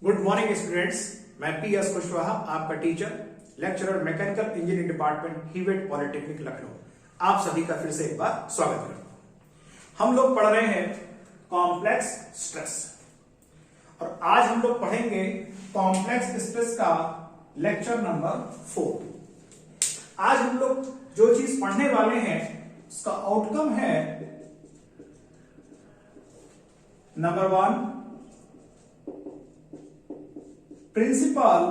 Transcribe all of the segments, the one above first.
Good morning students, मैं P S Kushwaha, आपका teacher lecturer mechanical engineering department Hewett polytechnic Lucknow. आप सभी का फिर से एक बार स्वागत करता हूं। हम लोग पढ़ रहे हैं कॉम्प्लेक्स स्ट्रेस और आज हम लोग पढ़ेंगे कॉम्प्लेक्स स्ट्रेस का लेक्चर नंबर 4। आज हम लोग जो चीज पढ़ने वाले हैं उसका आउटकम है number 1, principal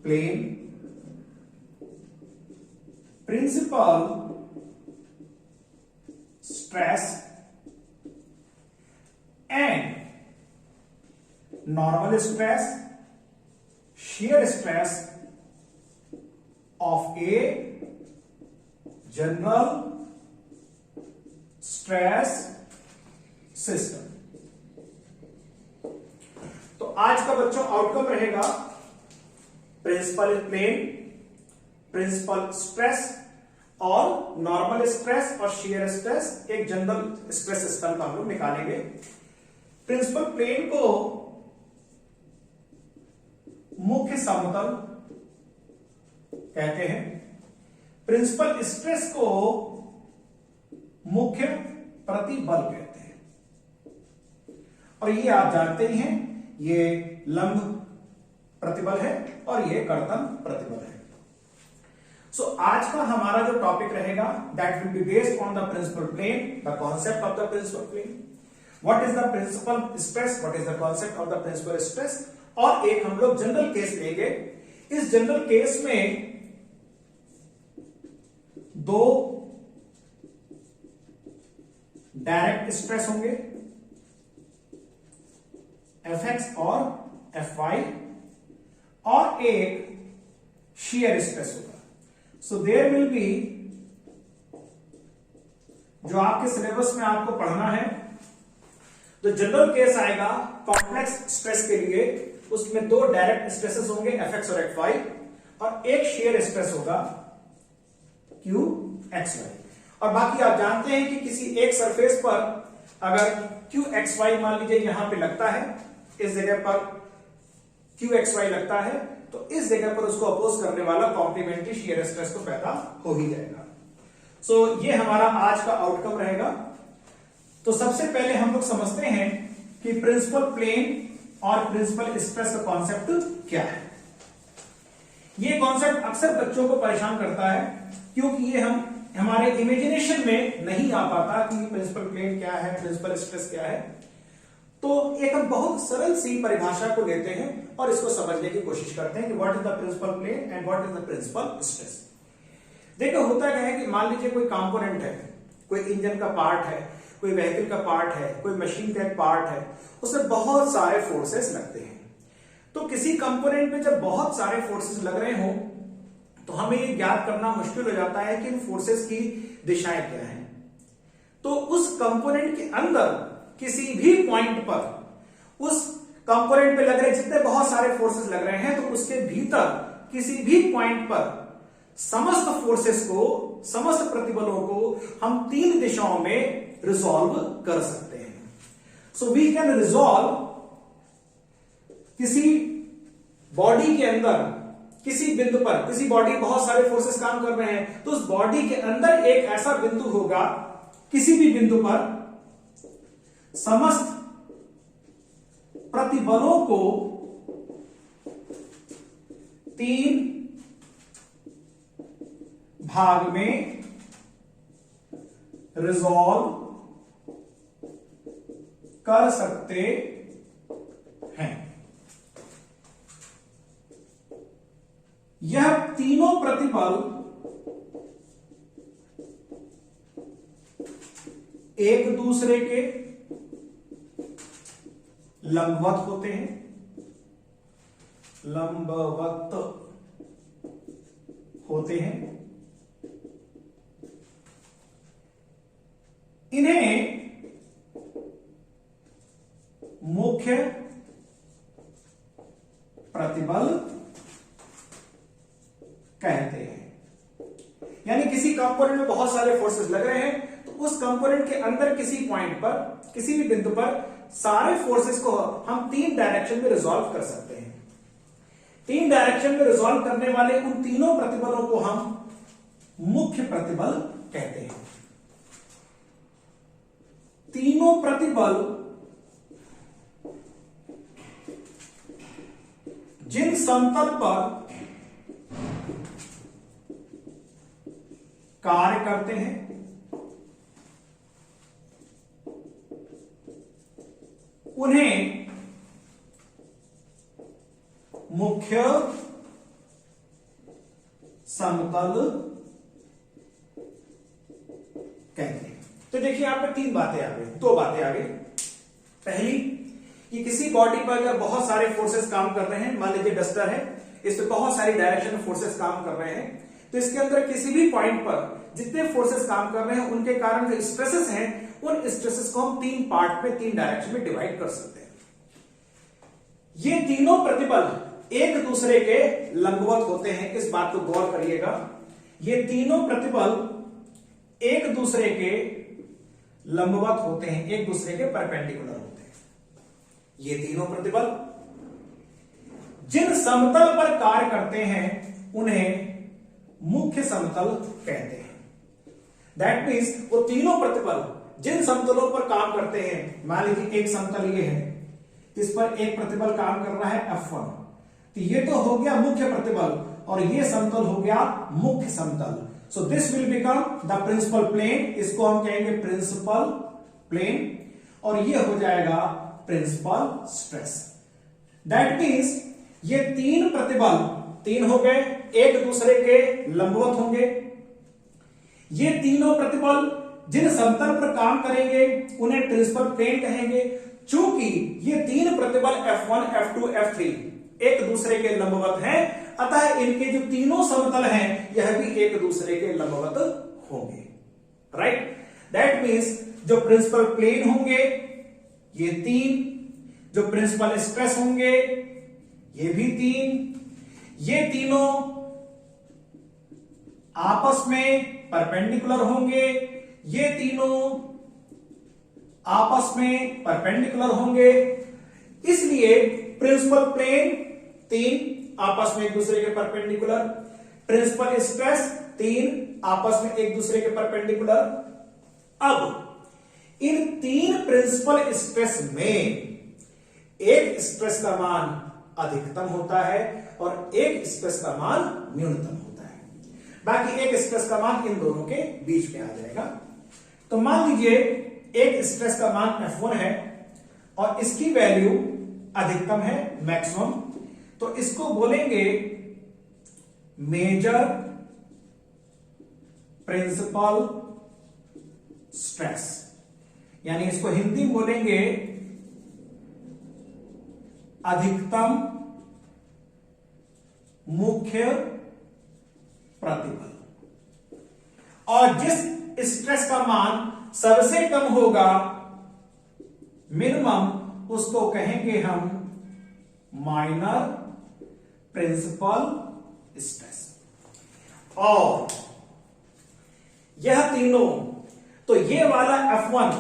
plane, principal stress and normal stress, shear stress of a general stress system। तो आज का बच्चों आउटकम रहेगा प्रिंसिपल प्लेन, प्रिंसिपल स्ट्रेस और नॉर्मल स्ट्रेस और शियर स्ट्रेस, एक जनरल स्ट्रेस सिस्टम का हम लोग निकालेंगे। प्रिंसिपल प्लेन को मुख्य समतल कहते हैं, प्रिंसिपल स्ट्रेस को मुख्य प्रतिबल कहते हैं और ये आप जानते ही हैं, ये लंब प्रतिबल है और ये कर्तन प्रतिबल है। सो आज का हमारा जो टॉपिक रहेगा that will be based on the principal plane, the concept of the principal plane, what is the principal stress, what is the concept of the principal stress, और एक हम लोग जनरल केस लेंगे। इस जनरल केस में दो direct stress होंगे Fx और Fy और एक शियर स्ट्रेस होगा। सो देयर विल बी, जो आपके सिलेबस में आपको पढ़ना है, जो जनरल केस आएगा कॉम्प्लेक्स स्ट्रेस के लिए, उसमें दो डायरेक्ट स्ट्रेसेस होंगे Fx और Fy और एक शियर स्ट्रेस होगा Qxy। और बाकी आप जानते हैं कि किसी एक सरफेस पर अगर Qxy मान लीजिए यहां पे लगता है, इस जगह पर Qxy लगता है, तो इस जगह पर उसको अपोज करने वाला कॉम्प्लीमेंट्री शियर स्ट्रेस तो पैदा हो ही जाएगा। सो ये हमारा आज का आउटकम रहेगा। तो सबसे पहले हम लोग समझते हैं कि प्रिंसिपल प्लेन और प्रिंसिपल स्ट्रेस का कॉन्सेप्ट क्या है। ये कॉन्सेप्ट अक्सर बच्चों को परेशान करता है क्योंकि ये हमारे इमेजिनेशन में नहीं आ पाता कि प्रिंसिपल प्लेन क्या है, प्रिंसिपल स्ट्रेस क्या है। तो एक हम बहुत सरल सी परिभाषा को लेते हैं और इसको समझने की कोशिश करते हैं कि what is the principal plane and what is the principal stress. देखो होता क्या है कि मान लीजिए कोई कंपोनेंट है, कोई इंजन का पार्ट है, कोई व्हीकल का पार्ट है, कोई मशीन का एक पार्ट है, उसमें बहुत सारे फोर्सेस लगते हैं। तो किसी कंपोनेंट में जब बहुत सारे फोर्सेस लग रहे हो तो हमें ये ज्ञात करना मुश्किल हो जाता है कि इन फोर्सेस की दिशाएं क्या हैं। तो उस कंपोनेंट के अंदर किसी भी पॉइंट पर, उस कंपोनेंट पे लग रहे जितने बहुत सारे फोर्सेस लग रहे हैं, तो उसके भीतर किसी भी पॉइंट पर समस्त फोर्सेस को, समस्त प्रतिबलों को हम तीन दिशाओं में रिजॉल्व कर सकते हैं। सो वी कैन रिजॉल्व किसी बॉडी के अंदर किसी बिंदु पर, किसी बॉडी बहुत सारे फोर्सेस काम कर रहे हैं, तो उस बॉडी के अंदर एक ऐसा बिंदु होगा, किसी भी बिंदु पर समस्त प्रतिबलों को तीन भाग में रिजॉल्व कर सकते हैं। यह तीनों प्रतिबल एक दूसरे के लंबवत होते हैं, लंबवत होते हैं। इन्हें मुख्य प्रतिबल कहते हैं। यानी किसी कंपोनेंट में बहुत सारे फोर्सेस लग रहे हैं, तो उस कंपोनेंट के अंदर किसी पॉइंट पर, किसी भी बिंदु पर सारे फोर्सेस को हम तीन डायरेक्शन में रिजॉल्व कर सकते हैं। तीन डायरेक्शन में रिजॉल्व करने वाले उन तीनों प्रतिबलों को हम मुख्य प्रतिबल कहते हैं। तीनों प्रतिबल जिन समतल पर कार्य करते हैं उन्हें मुख्य समतल कहते हैं। तो देखिए यहां पे तीन बातें आ गई, दो बातें आ गई। पहली कि किसी बॉडी पर अगर बहुत सारे फोर्सेस काम कर रहे हैं, मान लीजिए डस्टर है, इस पे बहुत सारी डायरेक्शन में फोर्सेस काम कर रहे हैं, तो इसके अंदर किसी भी पॉइंट पर जितने फोर्सेस काम कर रहे हैं उनके कारण जो स्ट्रेसेस हैं उन स्ट्रेसेस को हम तीन पार्ट में, तीन डायरेक्शन में डिवाइड कर सकते हैं। ये तीनों प्रतिबल एक दूसरे के लंबवत होते हैं, इस बात को गौर करिएगा। ये तीनों प्रतिबल एक दूसरे के लंबवत होते हैं, एक दूसरे के परपेंडिकुलर होते हैं। ये तीनों प्रतिबल जिन समतल पर कार्य करते हैं उन्हें मुख्य समतल कहते हैं। दैट मीन्स वो तीनों प्रतिबल जिन समतलों पर काम करते हैं, मान लीजिए एक समतल ये है, इस पर एक प्रतिबल काम कर रहा है F1, तो ये तो हो गया मुख्य प्रतिबल और ये समतल हो गया मुख्य समतल। So this will become the principal plane, इसको हम कहेंगे प्रिंसिपल प्लेन, और ये हो जाएगा प्रिंसिपल स्ट्रेस। दैट मीन्स ये तीन प्रतिबल, तीन हो गए, एक दूसरे के लंबवत होंगे। ये तीनों प्रतिबल जिन समतल पर काम करेंगे उन्हें प्रिंसिपल प्लेन कहेंगे। चूंकि ये तीन प्रतिबल F1, F2, F3 एक दूसरे के लंबवत हैं, अतः इनके जो तीनों समतल हैं यह भी एक दूसरे के लंबवत होंगे। राइट, दैट मीन्स जो प्रिंसिपल प्लेन होंगे ये तीन, जो प्रिंसिपल स्ट्रेस होंगे ये भी तीन, ये तीनों आपस में परपेंडिकुलर होंगे, ये तीनों आपस में परपेंडिकुलर होंगे। इसलिए प्रिंसिपल प्लेन तीन आपस में एक दूसरे के परपेंडिकुलर, प्रिंसिपल स्ट्रेस तीन आपस में एक दूसरे के परपेंडिकुलर। अब इन तीन प्रिंसिपल स्ट्रेस में एक स्ट्रेस का मान अधिकतम होता है और एक स्ट्रेस का मान न्यूनतम होता है, बाकी एक स्ट्रेस का मान इन दोनों के बीच में आ जाएगा। तो मान लीजिए एक स्ट्रेस का मान F1 है और इसकी वैल्यू अधिकतम है, मैक्सिमम, तो इसको बोलेंगे मेजर प्रिंसिपल स्ट्रेस, यानी इसको हिंदी में बोलेंगे अधिकतम मुख्य प्रतिबल। और जिस स्ट्रेस का मान सबसे कम होगा, मिनिमम, उसको कहेंगे हम माइनर प्रिंसिपल स्ट्रेस। और यह तीनों, तो ये वाला F1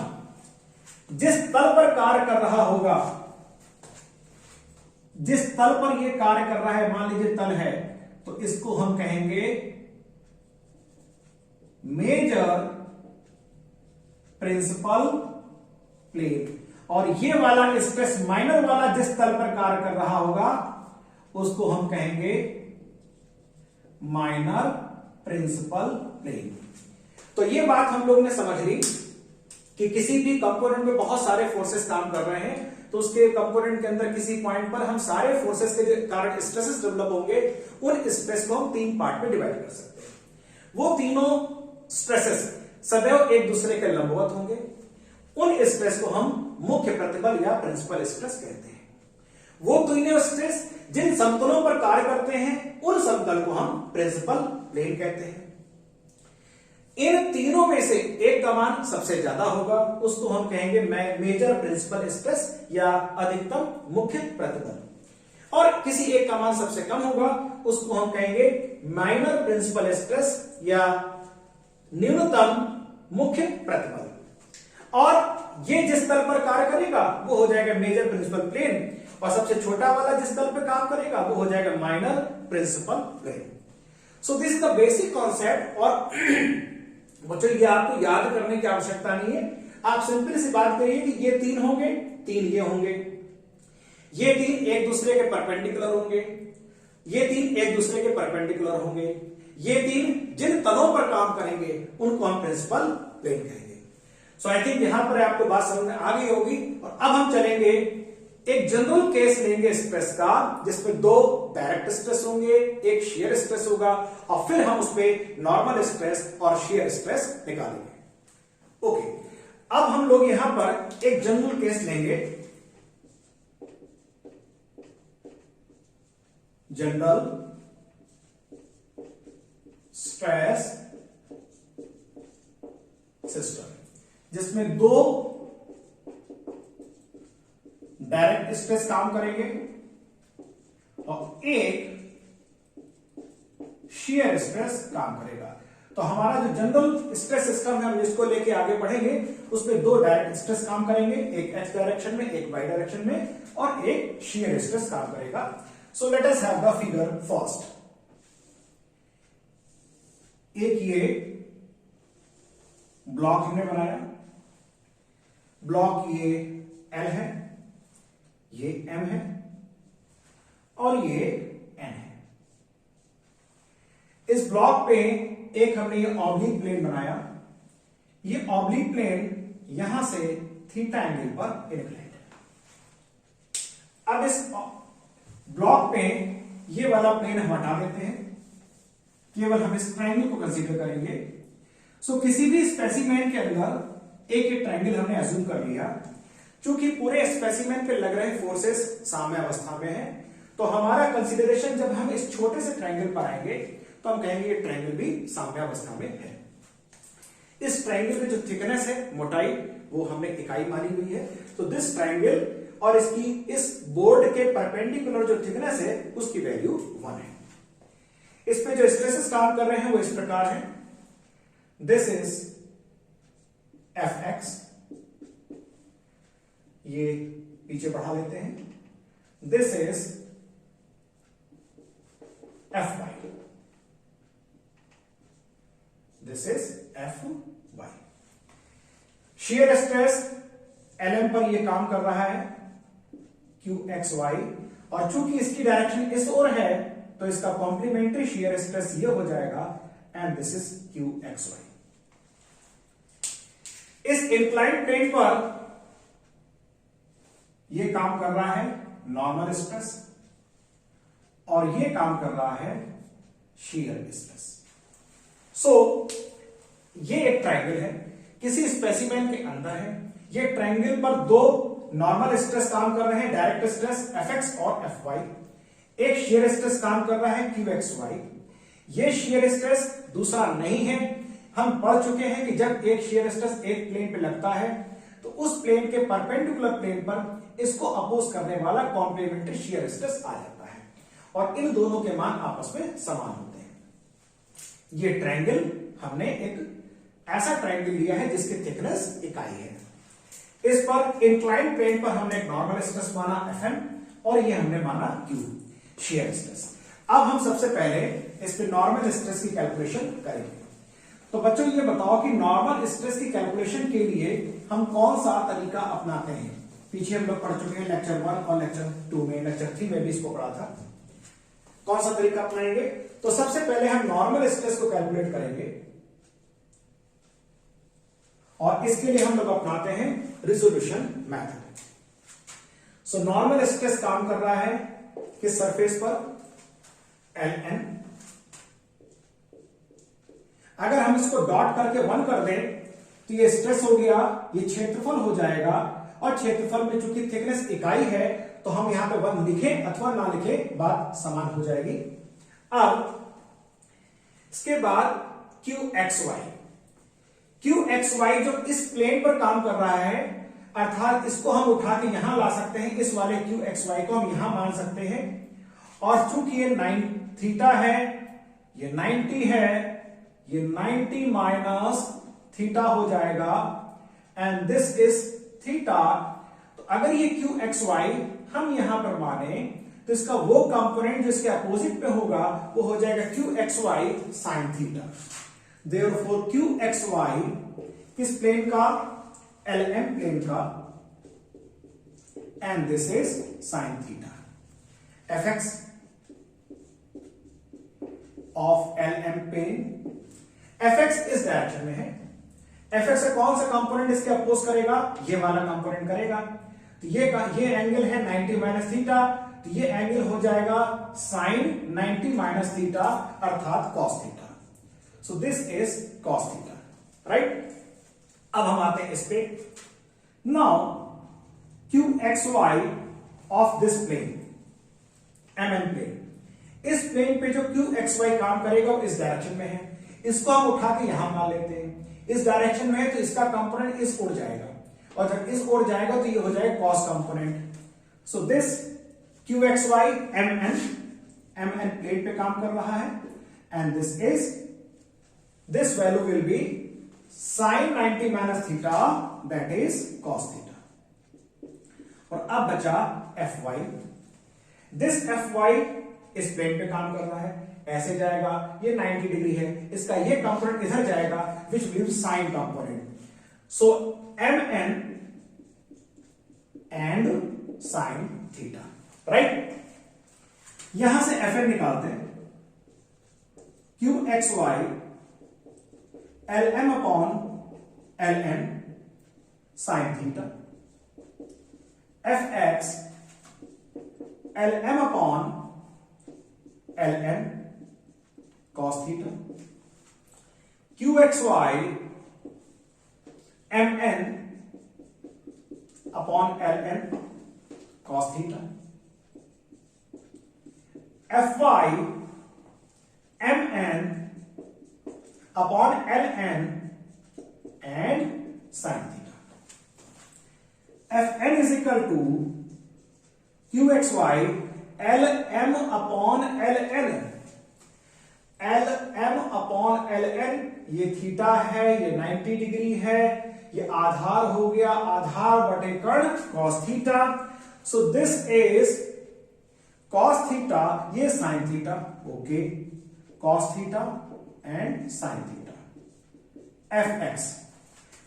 जिस तल पर कार्य कर रहा होगा, जिस तल पर यह कार्य कर रहा है, मान लीजिए तल है, तो इसको हम कहेंगे मेजर प्रिंसिपल प्लेन। और ये वाला स्ट्रेस माइनर वाला जिस तल पर कार्य कर रहा होगा उसको हम कहेंगे माइनर प्रिंसिपल प्लेन। तो ये बात हम लोग ने समझ ली कि किसी भी कंपोनेंट में बहुत सारे फोर्सेस काम कर रहे हैं, तो उसके कंपोनेंट के अंदर किसी पॉइंट पर हम सारे फोर्सेस के कारण स्ट्रेसेस डेवलप होंगे, उन स्ट्रेस को हम तीन पार्ट में डिवाइड कर सकते हैं। वो तीनों स्ट्रेसेस सदैव एक दूसरे के लंबवत होंगे, उन स्ट्रेस को हम मुख्य प्रतिबल या प्रिंसिपल स्ट्रेस कहते हैं। वो तीनों स्ट्रेस जिन समतलों पर कार्य करते हैं उन समतल को हम प्रिंसिपल प्लेन कहते हैं। इन तीनों में से एक का मान सबसे ज्यादा होगा, उसको हम कहेंगे मेजर प्रिंसिपल स्ट्रेस या अधिकतम मुख्य प्रतिबल। और किसी एक का मान सबसे कम होगा, उसको हम कहेंगे माइनर प्रिंसिपल स्ट्रेस या न्यूनतम मुख्य प्रतिबल। और ये जिस तल पर कार्य करेगा वो हो जाएगा मेजर प्रिंसिपल प्लेन, और सबसे छोटा वाला जिस तल पर काम करेगा वो हो जाएगा minor principal plane. So this is the basic concept. और बच्चों ये आपको याद करने की आवश्यकता नहीं है, आप सिंपल सी बात करिए कि ये 3 होंगे, 3 ये होंगे, ये 3 एक दूसरे के परपेंडिकुलर होंगे, ये 3 एक दूसरे के परपेंडिकुलर होंगे, ये 3 जिन तलों पर काम करेंगे उनको हम प्रिंसिपल प्लेन कहेंगे। सो आई थिंक यहां पर आपको बात समझ में आ गई होगी। और अब हम चलेंगे, एक जनरल केस लेंगे स्ट्रेस का, जिसमें 2 डायरेक्ट स्ट्रेस होंगे, एक शियर स्ट्रेस होगा, और फिर हम उस पर नॉर्मल स्ट्रेस और शियर स्ट्रेस निकालेंगे। ओके, अब हम लोग यहां पर एक जनरल केस लेंगे, जनरल स्ट्रेस सिस्टम, जिसमें 2 डायरेक्ट स्ट्रेस काम करेंगे और एक शियर स्ट्रेस काम करेगा। तो हमारा जो जनरल स्ट्रेस सिस्टम है, हम जिसको लेके आगे बढ़ेंगे, उसमें 2 डायरेक्ट स्ट्रेस काम करेंगे, एक एक्स डायरेक्शन में, एक वाई डायरेक्शन में, और एक शियर स्ट्रेस काम करेगा। So let us have the figure first. एक ये ब्लॉक हमने बनाया, ब्लॉक ये एल है, ये एम है, और ये एन है। इस ब्लॉक पे एक हमने ये ऑब्लिक प्लेन बनाया, ये ऑब्लिक प्लेन यहां से थीटा एंगल पर इंक्लाइंड है। अब इस ब्लॉक पे ये वाला प्लेन हम हटा देते हैं, केवल हम इस ट्रायंगल को कंसीडर करेंगे। सो किसी भी स्पेसिमेन के अंदर एक ट्रायंगल हमने अज्यूम कर लिया। चूंकि पूरे स्पेसिमेन पे लग रहे फोर्सेस साम्य अवस्था में है, तो हमारा कंसीडरेशन जब हम इस छोटे से ट्रायंगल पर आएंगे तो हम कहेंगे ये ट्रायंगल भी साम्य अवस्था में है। इस ट्रायंगल की जो थिकनेस है, मोटाई, वो हमने इकाई मानी हुई है। तो दिस ट्रायंगल और इसकी इस बोर्ड के परपेंडिकुलर जो थिकनेस है उसकी वैल्यू 1 है। इस पे जो स्ट्रेसेस काम कर रहे हैं वो इस प्रकार है, दिस इज एफ एक्स, ये पीछे बढ़ा लेते हैं, this is F Y, this is F Y. Shear stress LM पर ये काम कर रहा है क्यू एक्स वाई, और चूंकि इसकी डायरेक्शन इस ओर है तो इसका कॉम्प्लीमेंट्री शियर स्ट्रेस ये हो जाएगा, and this is Q X Y. इस इंक्लाइंड प्लेन पर ये काम कर रहा है नॉर्मल स्ट्रेस, और ये काम कर रहा है शियर स्ट्रेस। सो ये एक ट्रायंगल है, किसी स्पेसिमेन के अंदर है। ये ट्रायंगल पर 2 नॉर्मल स्ट्रेस काम कर रहे हैं, डायरेक्ट स्ट्रेस एफ एक्स और एफ वाई। एक शियर स्ट्रेस काम कर रहा है क्यू एक्स वाई। ये शियर स्ट्रेस दूसरा नहीं है, हम पढ़ चुके हैं कि जब एक शियर स्ट्रेस एक प्लेन पे लगता है तो उस प्लेन के परपेंडिकुलर प्लेन पर इसको अपोज करने वाला कॉम्प्लीमेंट्री शियर स्ट्रेस आ जाता है, और इन दोनों के मान आपस में समान होते हैं। ये ट्रायंगल हमने एक ऐसा ट्रायंगल लिया है जिसकी थिकनेस इकाई है। इस पर इंक्लाइंड प्लेन पर हमने एक नॉर्मल स्ट्रेस माना एफएम, और ये हमने माना क्यू शियर स्ट्रेस। अब हम सबसे पहले इस पे नॉर्मल स्ट्रेस की कैलकुलेशन करेंगे। तो बच्चों ये बताओ कि नॉर्मल स्ट्रेस की कैलकुलेशन के लिए हम कौन सा तरीका अपनाते हैं। पीछे हम लोग पढ़ चुके हैं लेक्चर 1 और लेक्चर 2 में, लेक्चर 3 में भी इसको पढ़ा था। कौन सा तरीका अपनाएंगे? तो सबसे पहले हम नॉर्मल स्ट्रेस को कैलकुलेट करेंगे, और इसके लिए हम लोग अपनाते हैं resolution method. So normal stress काम कर रहा है किस सरफेस पर? L N. अगर हम इसको डॉट करके 1 कर दें तो ये स्ट्रेस हो गया, ये क्षेत्रफल हो जाएगा, और क्षेत्रफल में चूंकि थिकनेस इकाई है तो हम यहां पे 1 लिखें अथवा ना लिखें, बात समान हो जाएगी। अब इसके बाद Q X Y, Q X Y जो इस प्लेन पर काम कर रहा है, अर्थात इसको हम उठा के यहां ला सकते हैं, इस वाले क्यू एक्स वाई को हम यहां मान सकते हैं, और चूंकि ये 9 थीटा है, ये 90 है, ये 90 माइनस थीटा हो जाएगा, एंड दिस इज थीटा, तो अगर ये क्यू एक्स वाई हम यहां पर माने तो इसका वो कंपोनेंट जो इसके अपोजिट पे होगा वो हो जाएगा Q X Y sine theta. Therefore Q X Y किस प्लेन का, एल एम प्लेन का, and this is sine theta. F X of L M plane, F X इस डायरेक्शन में है, एफ एक्स से कौन सा कंपोनेंट इसके अपोज करेगा, ये वाला कंपोनेंट करेगा। तो ये एंगल है 90 माइनस थीटा, तो ये एंगल हो जाएगा साइन 90 माइनस थीटा अर्थात cos theta. So this is cos theta, right. अब हम आते हैं इस पे। Now Q X Y of this plane, M N plane, इस प्लेन पे जो क्यू एक्स वाई काम करेगा वो इस डायरेक्शन में है, इसको हम उठा के यहां मान लेते हैं। इस डायरेक्शन में है तो इसका कंपोनेंट इस ओर जाएगा, और जब इस ओर जाएगा तो ये हो जाएगा cos component. So this Q X Y M N plane पे काम कर रहा है, and this value will be sine 90 minus theta, that is cos theta. और अब बचा F Y, this F Y इस प्लेन पे काम कर रहा है, ऐसे जाएगा, ये 90 डिग्री है, इसका ये कंपोनेंट इधर जाएगा which mean sine component. So M N and sine theta, right. यहां से एफ एन निकालते हैं, Q X Y L M upon L N sine theta, F X L M upon L N cos theta, qxy mn upon ln cos theta, fy mn upon ln and sin theta, fn is equal to qxy lm upon ln, L M upon L N, ये theta है, ये 90 degree है, ये आधार हो गया, आधार बटे कर्ण cos theta. So this is cos theta, ये sine theta, okay, cos theta and sine theta. F X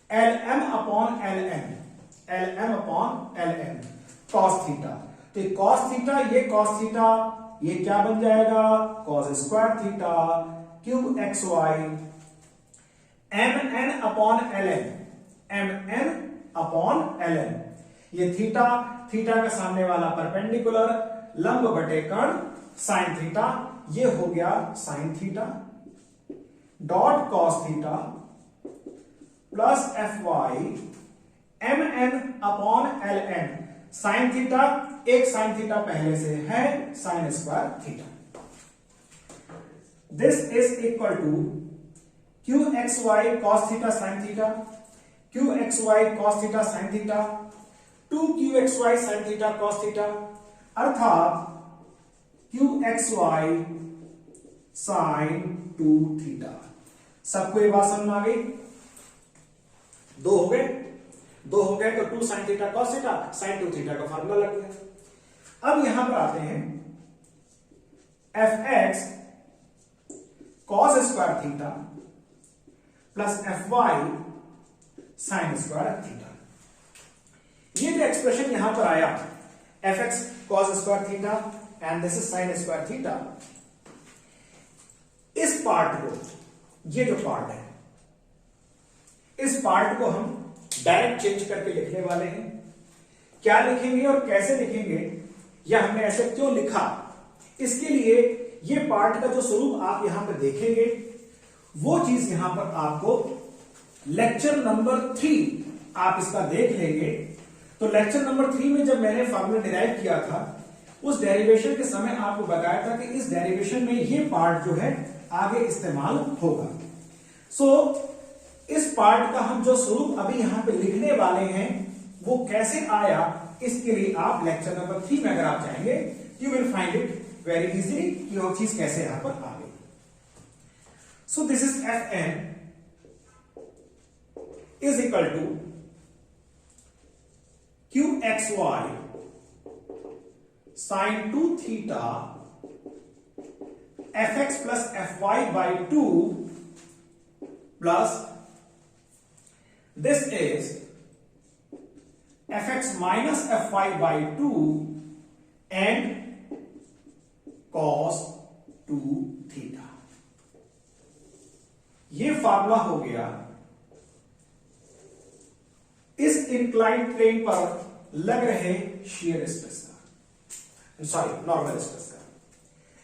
L M upon L N, L M upon L N cos theta, तो कॉस थीटा, ये cos theta, ये क्या बन जाएगा, cos square theta, Q X Y M N upon L N, M N upon L N, ये theta, theta के सामने वाला परपेंडिकुलर, लंब बटे कर्ण साइन थीटा, ये हो गया sine theta dot cos theta plus F Y M N upon L N, sine theta, एक साइन थीटा पहले से है, sine square theta. This is equal to Q X Y cos theta sine theta, Q X Y cos theta sine theta, 2 Q X Y sine theta cos theta, अर्थात Q X Y sine 2 theta. सबको ये बात समझ में आ गई? दो हो गए तो 2 sine theta cos theta, sine 2 theta का फार्मूला लग गया। अब यहां पर आते हैं, F X cos square theta plus F Y sine square theta. ये जो एक्सप्रेशन यहां पर आया, F X cos square theta and this is sine square theta, इस पार्ट को, ये जो पार्ट है, इस पार्ट को हम डायरेक्ट चेंज करके लिखने वाले हैं। क्या लिखेंगे और कैसे लिखेंगे, या हमने ऐसे क्यों लिखा, इसके लिए ये पार्ट का जो स्वरूप आप यहां पर देखेंगे, वो चीज यहां पर आपको लेक्चर नंबर 3 आप इसका देख लेंगे। तो लेक्चर नंबर 3 में जब मैंने फार्मूला डिराइव किया था, उस डेरिवेशन के समय आपको बताया था कि इस डेरिवेशन में ये पार्ट जो है आगे इस्तेमाल होगा। सो इस पार्ट का हम जो स्वरूप अभी यहां पे लिखने वाले हैं वो कैसे आया, इसके लिए आप लेक्चर नंबर 3 में अगर आप जाएंगे, you will find it very easily कि वो चीज कैसे यहां पर आ गई। So this is F N is equal to Q X Y sine 2 theta F X plus F Y by 2 plus this is F X minus F Y by 2 and cos 2 theta. ये formula हो गया इस inclined plane पर लग रहे shear stress का, sorry normal stress का।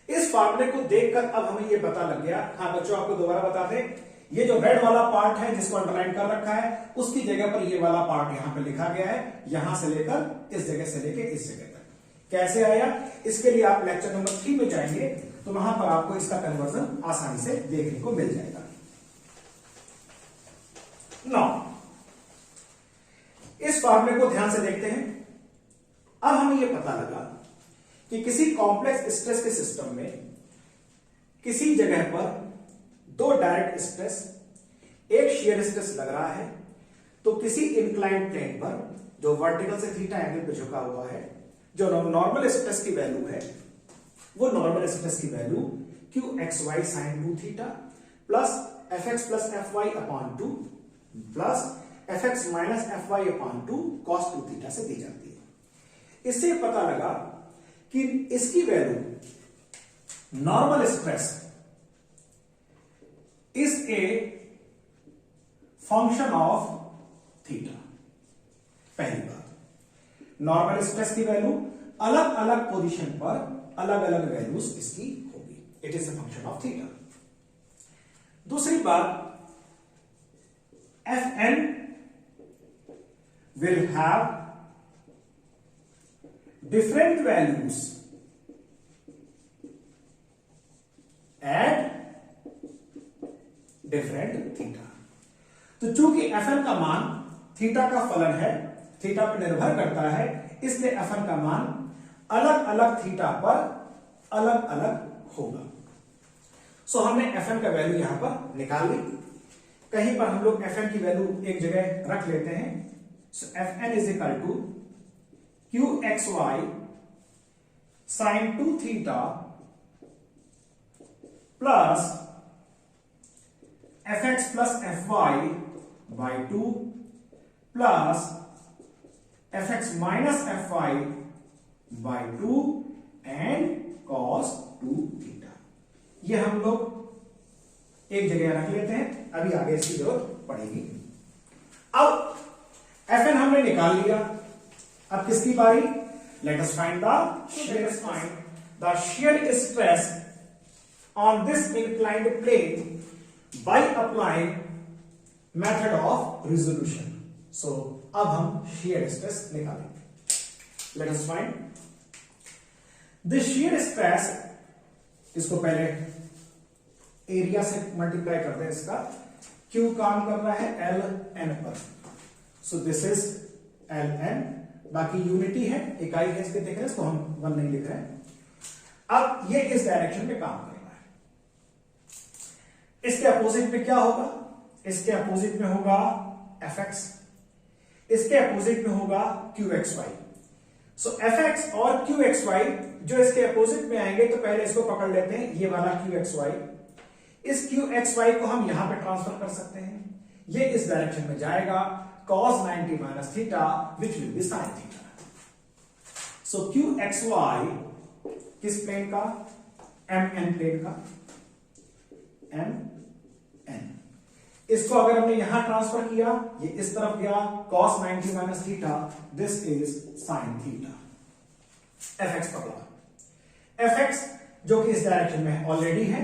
इस फार्मूले को देखकर अब हमें ये पता लग गया। हाँ बच्चों, आपको दोबारा बता दें, ये जो रेड वाला पार्ट है जिसको अंडरलाइन कर रखा है, उसकी जगह पर ये वाला पार्ट यहां पे लिखा गया है, यहां से लेकर इस जगह से लेकर इस जगह तक। कैसे आया, इसके लिए आप लेक्चर नंबर 3 में जाएंगे तो वहां पर आपको इसका कन्वर्जन आसानी से देखने को मिल जाएगा। नौ, इस फार्मूले को ध्यान से देखते हैं। अब हमें यह पता लगा कि किसी कॉम्प्लेक्स स्ट्रेस के सिस्टम में किसी जगह पर दो डायरेक्ट स्ट्रेस, एक शियर स्ट्रेस लग रहा है, तो किसी इंक्लाइंड प्लेन पर जो वर्टिकल से थीटा एंगल पर झुका हुआ है, जो नॉर्मल स्ट्रेस की वैल्यू है, वो नॉर्मल स्ट्रेस की value Q X Y sine 2 theta plus F X plus F Y upon 2 plus F X minus F Y upon 2 cos 2 theta से दी जाती है। इससे पता लगा कि इसकी value normal stress is a function of theta. पहली बात, नॉर्मल स्ट्रेस की वैल्यू अलग अलग पोजीशन पर अलग अलग वैल्यूज इसकी होगी, it is a function of theta. दूसरी बात, F N will have different values at different theta। तो चूंकि fn का मान थीटा का फलन है, थीटा पर निर्भर करता है, इसलिए fn का मान अलग अलग थीटा पर अलग अलग होगा। सो हमने fn का वैल्यू यहां पर निकाल ली। कहीं पर हम लोग fn की वैल्यू एक जगह रख लेते हैं। So Fn is equal to Qxy sin 2 theta plus Fx plus Fy by 2 plus Fx minus Fy by 2 and cos 2 theta। ये हम लोग एक जगह रख लेते हैं, अभी आगे इसकी जरूरत पड़ेगी। अब Fn हमने निकाल लिया, अब किसकी बारी? Let us find the shear stress on this inclined plane by applying method of resolution। So अब हम shear stress निकालेंगे। Let us find this shear stress, इसको पहले एरिया से मल्टीप्लाई करते हैं। इसका Q काम कर रहा है Ln पर, सो दिस इज Ln, बाकी यूनिटी है, इकाई है, इसके देख रहे हैं, इसको हम 1 नहीं लिख रहे हैं। अब ये इस डायरेक्शन में काम कर रहा है। इसके अपोजिट में क्या होगा? इसके अपोजिट में होगा Fx, इसके अपोजिट में होगा Qxy। सो Fx और Qxy जो इसके अपोजिट में आएंगे, तो पहले इसको पकड़ लेते हैं, ये वाला Qxy। इस Qxy को हम यहां पे ट्रांसफर कर सकते हैं, ये इस डायरेक्शन में जाएगा, cos 90 minus theta which will be sin theta। so Qxy किस प्लेन का? mn प्लेन का, mn। इसको अगर हमने यहां ट्रांसफर किया, ये इस तरफ गया, cos 90 minus theta, this is sin theta। fx पकड़ा, fx जो कि इस डायरेक्शन में ऑलरेडी है,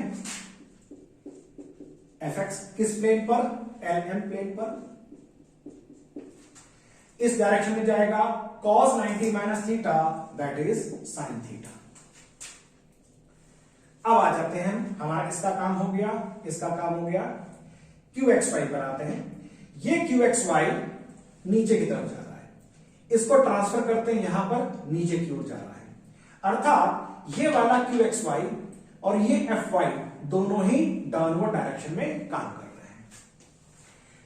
fx किस प्लेन पर? ln प्लेन पर, इस डायरेक्शन में जाएगा, cos 90 minus theta that is sin theta। अब आ जाते हैं, हमारा इसका काम हो गया, इसका काम हो गया, Qxy पर आते हैं। ये Qxy नीचे की तरफ जा रहा है, इसको ट्रांसफर करते हैं यहां पर, नीचे की ओर जा रहा है, अर्थात ये वाला Qxy और ये Fy दोनों ही डाउनवर्ड डायरेक्शन में काम कर रहे हैं।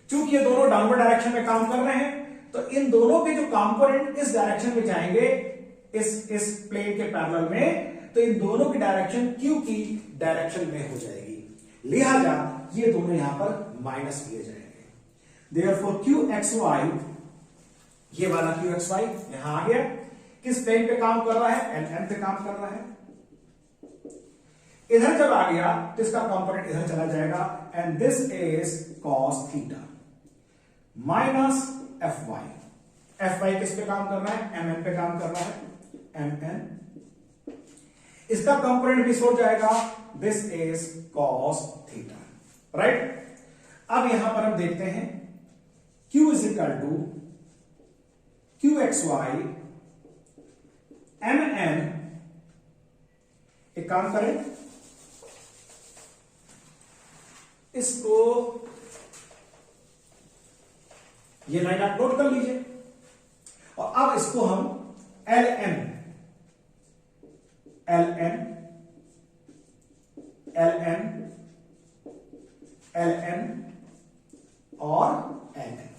चूंकि ये दोनों डाउनवर्ड डायरेक्शन में काम कर रहे हैं, तो तो इन दोनों के जो कंपोनेंट इस डायरेक्शन में जाएंगे, इस प्लेन के पैरेलल में, तो इन दोनों की डायरेक्शन Q की डायरेक्शन में हो जाएगी, लिहाजा ये दोनों यहां पर माइनस किए जाएंगे। देयरफॉर QXY, ये वाला QXY यहां आ गया, किस प्लेन पे काम कर रहा है? LM पे काम कर रहा है। इधर जब आ गया तो इसका कंपोनेंट इधर चला जाएगा, and this is cos theta minus FY। FY किस पे काम कर रहा है? MN पे काम कर रहा है, MN। इसका कंपोनेंट भी छोड़ जाएगा, this is cos theta, right. अब यहां पर हम देखते हैं Q is equal to QXY MN। एक काम करें, इसको ये लाइन आप नोट कर लीजिए, और अब इसको हम LN LN LN LN और LN,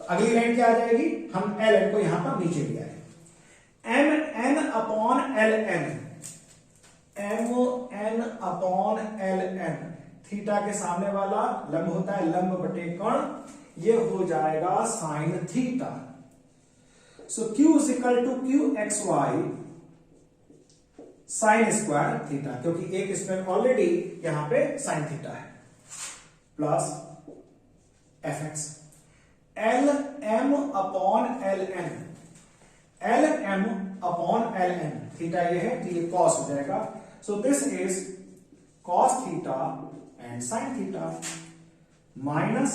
तो अगली लाइन क्या आ जाएगी? हम LN को यहां पर नीचे ले आए, MN upon LN, MN upon LN। Theta के सामने वाला लंब होता है लंब बटे कर्ण, ये हो जाएगा sine theta. So Q is equal to QXY sine square theta, क्योंकि एक इसमें ऑलरेडी यहां पे साइन थीटा है, plus FX LM upon LN, LM upon LN, theta ये है तो ये cos हो जाएगा। So this is cos theta and sin theta minus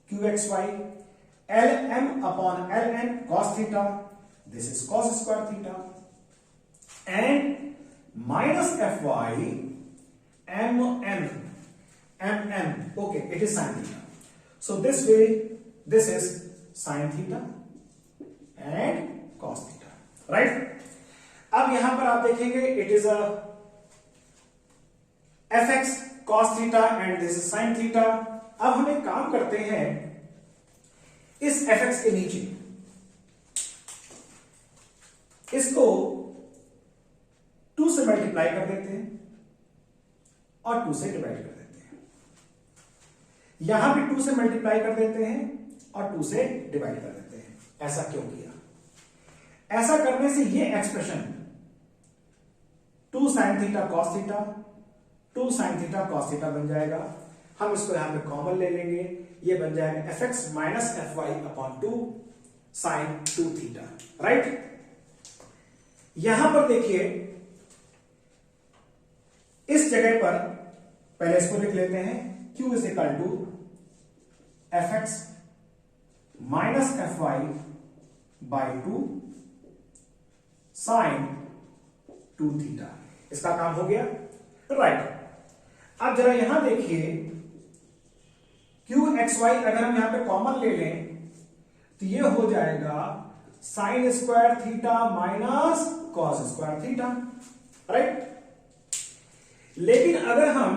QXY LM upon LN cos theta, this is cos square theta, and minus FY MN, okay, it is sin theta. So this way this is sin theta and cos theta, right. अब यहां पर आप देखेंगे it is a fx cos theta and this is sin theta. अब हम एक काम करते हैं, इस fx के नीचे इसको 2 से मल्टीप्लाई कर देते हैं और 2 से डिवाइड कर देते हैं, यहां भी 2 से मल्टीप्लाई कर देते हैं और 2 से डिवाइड कर देते हैं। ऐसा क्यों किया? ऐसा करने से ये expression 2 sin theta cos theta 2 sin theta cos theta बन जाएगा। हम इसको यहां पे कॉमन ले लेंगे, ये बन जाएगा fx minus fy upon 2 sin 2 theta, right. यहां पर देखिए इस जगह पर पहले इसको लिख लेते हैं, q is equal to fx minus fy by 2 sine 2 theta. इसका काम हो गया, राइट। अब जरा यहां देखिए QXY अगर हम यहां पे कॉमन ले लें तो ये हो जाएगा sign square theta minus cos square theta, right. लेकिन अगर हम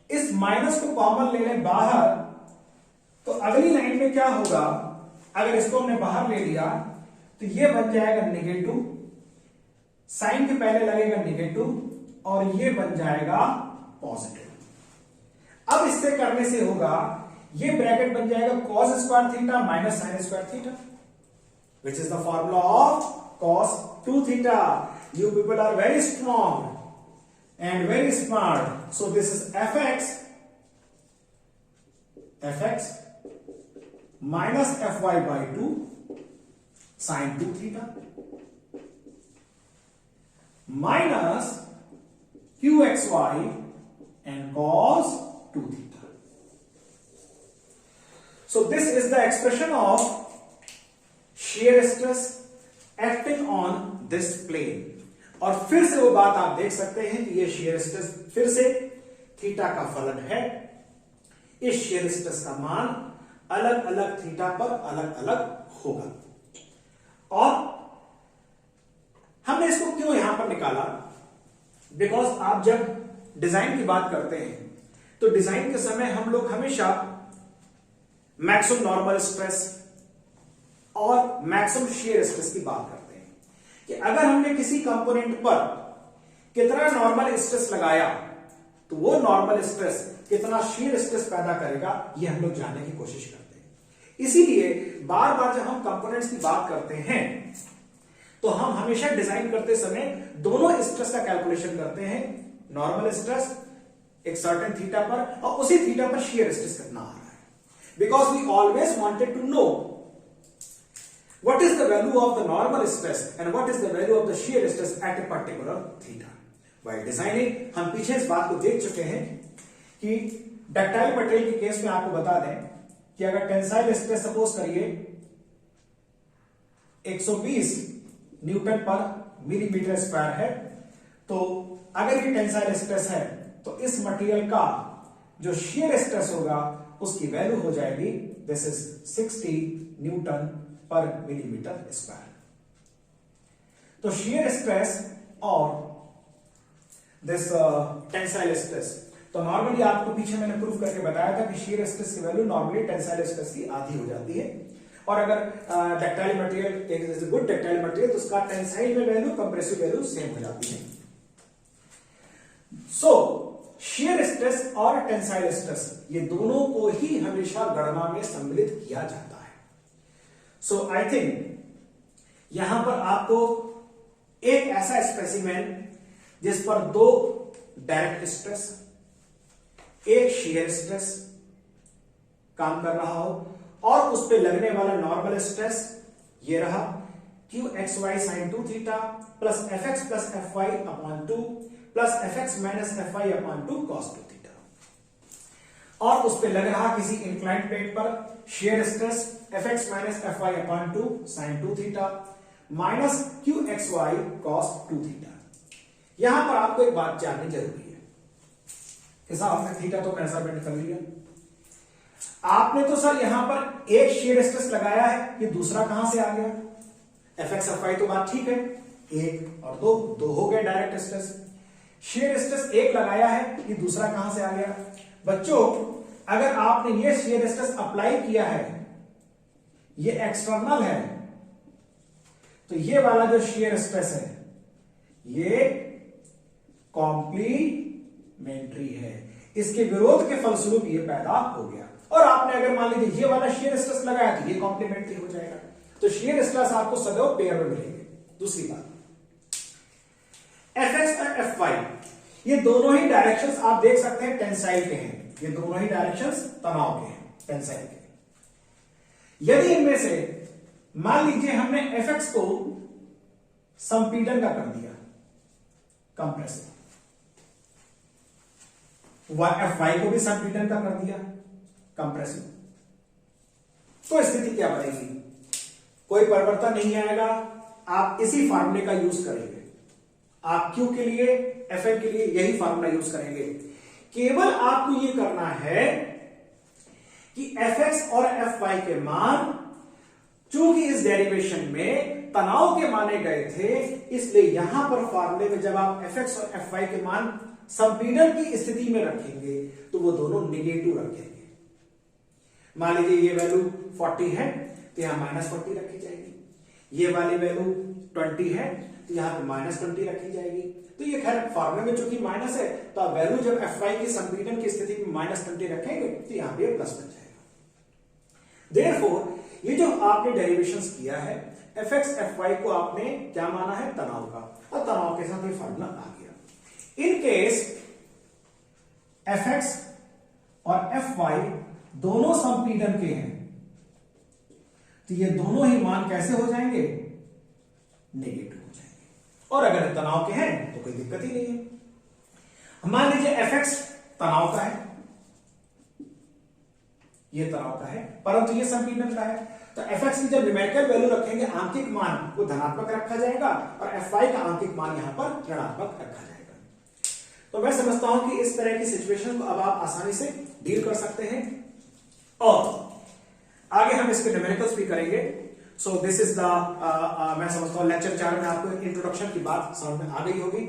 इस माइनस को कॉमन ले लें बाहर, तो अगली लाइन में क्या होगा? अगर इसको हमने बाहर ले लिया तो ये बन जाएगा नेगेटिव, साइन के पहले लगेगा नेगेटिव और ये बन जाएगा पॉजिटिव। अब इससे करने से होगा, ये ब्रैकेट बन जाएगा cos square theta minus sine square theta, which is the formula of cos 2 theta. You people are very strong and very smart, so this is fx minus fy by 2 sine 2 theta minus QXY and cos 2 theta. So this is the expression of shear stress acting on this plane. और फिर से वो बात आप देख सकते हैं कि ये shear stress फिर से थीटा का फलन है। इस shear stress का मान अलग अलग थीटा पर अलग अलग होगा। और हमने इसको क्यों यहां पर निकाला? बिकॉज आप जब डिजाइन की बात करते हैं तो डिजाइन के समय हम लोग हमेशा मैक्सिमम नॉर्मल स्ट्रेस और मैक्सिमम शियर स्ट्रेस की बात करते हैं कि अगर हमने किसी कंपोनेंट पर कितना नॉर्मल स्ट्रेस लगाया तो वो नॉर्मल स्ट्रेस कितना शियर स्ट्रेस पैदा करेगा, ये हम लोग जानने की कोशिश करते हैं। इसीलिए बार बार जब हम कंपोनेंट्स की बात करते हैं तो हम हमेशा डिजाइन करते समय दोनों स्ट्रेस का कैलकुलेशन करते हैं, नॉर्मल स्ट्रेस एक सर्टेन थीटा पर और उसी थीटा पर शियर स्ट्रेस कितना आ रहा है, because we always wanted to know what is the value of the normal stress and what is the value of the shear stress at a particular theta. While designing हम पीछे इस बात को देख चुके हैं कि डक्टाइल मटेरियल के केस में आपको बता दें कि अगर टेंसाइल स्ट्रेस सपोज करिए 120 न्यूटन पर मिलीमीटर स्क्वायर है, तो अगर ये टेंसाइल स्ट्रेस है तो इस मटेरियल का जो शियर स्ट्रेस होगा उसकी वैल्यू हो जाएगी दिस इज 60 न्यूटन पर मिलीमीटर स्क्वायर। तो शियर स्ट्रेस और दिस टेंसाइल स्ट्रेस, तो नॉर्मली आपको पीछे मैंने प्रूफ करके बताया था कि शियर स्ट्रेस की वैल्यू नॉर्मली टेंसाइल स्ट्रेस की आधी हो जाती है, और अगर ductile material is good ductile material तो उसका टेंसाइल में वैल्यू कंप्रेसिव वैल्यू सेम हो जाती है। सो शियर स्ट्रेस और टेंसाइल स्ट्रेस ये दोनों को ही हमेशा गणना में सम्मिलित किया जाता है। सो आई थिंक यहां पर आपको एक ऐसा स्पेसिमेन जिस पर दो डायरेक्ट स्ट्रेस एक शियर स्ट्रेस काम कर रहा हो और उस पर लगने वाला नॉर्मल स्ट्रेस ये रहा Q X Y sine 2 theta plus F X plus F Y upon 2 plus F X minus F Y upon 2 cos 2 theta, और उस पर लग रहा किसी इंक्लाइंड प्लेट पर shear stress F X minus F Y upon 2 sine 2 theta minus Q X Y cos 2 theta. यहां पर आपको एक बात जाननी जरूरी है कि साहब आपने थीटा तो मेजरमेंट कर लिया, आपने तो सर यहां पर एक शियर स्ट्रेस लगाया है, ये दूसरा कहां से आ गया? एफ एक्स एफ वाई तो बात ठीक है, एक और दो हो गए डायरेक्ट स्ट्रेस। शियर स्ट्रेस एक लगाया है, ये दूसरा कहां से आ गया? बच्चों अगर आपने ये शियर स्ट्रेस अप्लाई किया है, ये एक्सटर्नल है, तो ये वाला जो शियर स्ट्रेस है ये कॉम्प्लीमेंट्री है, इसके विरोध के फलस्वरूप ये पैदा हो गया। और आपने अगर मान लीजिए ये वाला शियर स्ट्रेस लगाया तो ये कॉम्प्लीमेंट्री हो जाएगा, तो शियर स्ट्रेस आपको सदैव पेयर में मिलेंगे। दूसरी बात एफ एक्स और एफ वाई ये दोनों ही डायरेक्शंस आप देख सकते हैं टेंसाइल के हैं, ये दोनों ही डायरेक्शंस तनाव के हैं, टेंसाइल के। यदि इनमें से मान लीजिए हमने एफ एक्स को संपीड़न का कर दिया कंप्रेसिव, एफ वाई को भी संपीड़न का कर दिया कंप्रेसिव, तो स्थिति क्या बनेगी? कोई परिवर्तन नहीं आएगा, आप इसी फार्मूले का यूज करेंगे, आप क्यू के लिए एफ एल के लिए यही फार्मूला यूज करेंगे। केवल आपको यह करना है कि एफ एक्स और एफ वाई के मान, चूंकि इस डेरिवेशन में तनाव के माने गए थे, इसलिए यहां पर फार्मूले में जब आप एफ एक्स और एफ वाई के मान संपीड़न की स्थिति में रखेंगे तो वो दोनों निगेटिव रखेंगे। मान लीजिए ये वैल्यू 40 है तो यहां -40 रखी जाएगी, ये वाली वैल्यू 20 है तो यहां पर -20 रखी जाएगी। तो ये खैर फार्मूले में चूंकि माइनस है तो आप वैल्यू जब एफ वाई की संपीड़न की स्थिति में -20 रखेंगे तो यहां पे प्लस बन जाएगा। देयरफॉर ये जो आपने डेरिवेशंस किया है एफ एक्स एफ वाई को आपने क्या माना है? तनाव का, और तनाव के साथ ये फार्मूला आ गया। इन केस एफ एक्स और एफ वाई दोनों संपीड़न के हैं तो ये दोनों ही मान कैसे हो जाएंगे? नेगेटिव हो जाएंगे। और अगर तनाव के हैं तो कोई दिक्कत ही नहीं है। मान लीजिए एफ एक्स तनाव का है, ये तनाव का है, परंतु ये संपीड़न का है, तो एफ एक्स की जब न्यूमेरिकल वैल्यू रखेंगे आंकिक मान वो धनात्मक रखा जाएगा और एफ वाई का आंकिक मान यहां पर ऋणात्मक रखा जाएगा। तो मैं समझता हूं कि इस तरह की सिचुएशन को अब आप आसानी से डील कर सकते हैं, और आगे हम इसके न्यूमेरिकल्स भी करेंगे। सो दिस इज द मैं समझता हूं लेक्चर 4 में आपको इंट्रोडक्शन की बात समझ में आ गई होगी।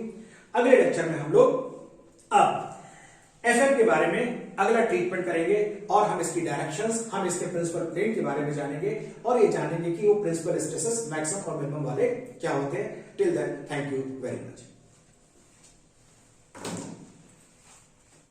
अगले लेक्चर में हम लोग अब FM के बारे में अगला ट्रीटमेंट करेंगे और हम इसकी डायरेक्शंस, हम इसके प्रिंसिपल प्लेन के बारे में जानेंगे और ये जानेंगे कि वो प्रिंसिपल स्ट्रेसेस मैक्सिमम और मिनिमम वाले क्या होते हैं। Till then, thank you very much.